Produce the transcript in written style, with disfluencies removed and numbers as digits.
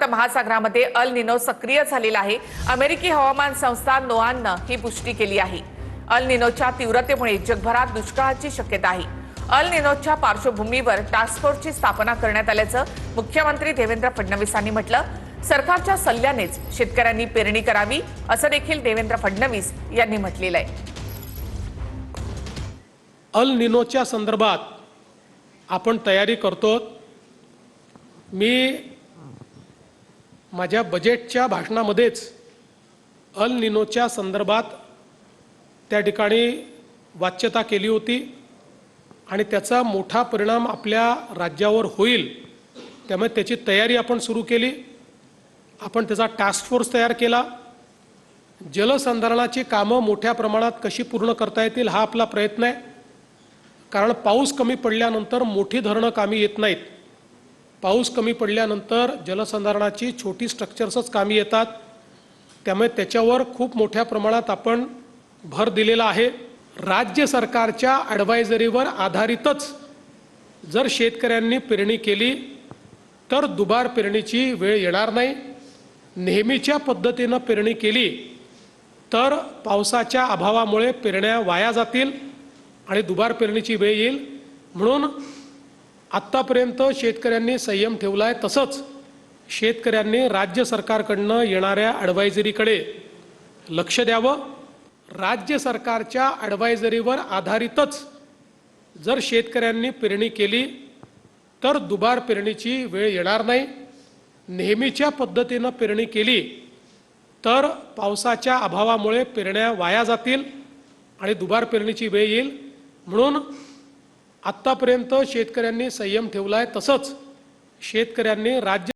महासागरामध्ये अल निनो सक्रिय झालेला आहे। अमेरिकी हवामान संस्था नोआनं ही पुष्टी केली आहे। अल निनोच्या तीव्रतेमुळे जगभरात दुष्काळाची शक्यता आहे। अल निनोच्या पार्श्वभूमीवर टास्क फोर्सची स्थापना करण्यात आल्याचं मुख्यमंत्री देवेंद्र फडणवीस यांनी म्हटलं। सरकारच्या सल्ल्यानेच शेतकऱ्यांनी पेरणी करावी असं देखील देवेंद्र फडणवीस यांनी म्हटलेलं आहे। अल निनोच्या संदर्भात आपण तयारी करतो। मी माझ्या बजेटच्या भाषणामध्येच अल निनोच्या संदर्भात त्या ठिकाणी वाच्यता केली होती आणि त्याचा मोठा परिणाम आपल्या राज्यावर होईल, त्यामुळे त्याची तयारी आपण सुरू केली। आपण त्याचा टास्क फोर्स तयार केला। जलसंधारणाची कामं मोठ्या प्रमाणात कशी पूर्ण करता येतील हा आपला प्रयत्न आहे, कारण पाऊस कमी पडल्यानंतर मोठी धरणं कामी येत नाहीत। पाऊस कमी पडल्यानंतर जलसंधारणाची छोटी स्ट्रक्चर्सच कामी येतात, त्यामुळे त्याच्यावर खूप मोठ्या प्रमाणात आपण भर दिलेला आहे। राज्य सरकारच्या ॲडवायझरीवर आधारितच जर शेतकऱ्यांनी पेरणी केली तर दुबार पेरणीची वेळ येणार नाही। नेहमीच्या पद्धतीनं पेरणी केली तर पावसाच्या अभावामुळे पेरण्या वाया जातील आणि दुबार पेरणीची वेळ येईल। म्हणून आत्तापर्यंत शेतकऱ्यांनी संयम ठेवला आहे, तसंच शेतकऱ्यांनी राज्य सरकारकडनं येणाऱ्या ॲडवायझरीकडे लक्ष द्यावं। राज्य सरकारच्या ॲडवायझरीवर आधारितच जर शेतकऱ्यांनी पेरणी केली तर दुबार पेरणीची वेळ येणार नाही। नेहमीच्या पद्धतीनं पेरणी केली तर पावसाच्या अभावामुळे पेरण्या वाया जातील आणि दुबार पेरणीची वेळ येईल। म्हणून आत्तापर्यंत शेतकऱ्यांनी संयम ठेवला आहे, तसंच शेतकऱ्यांनी राज्य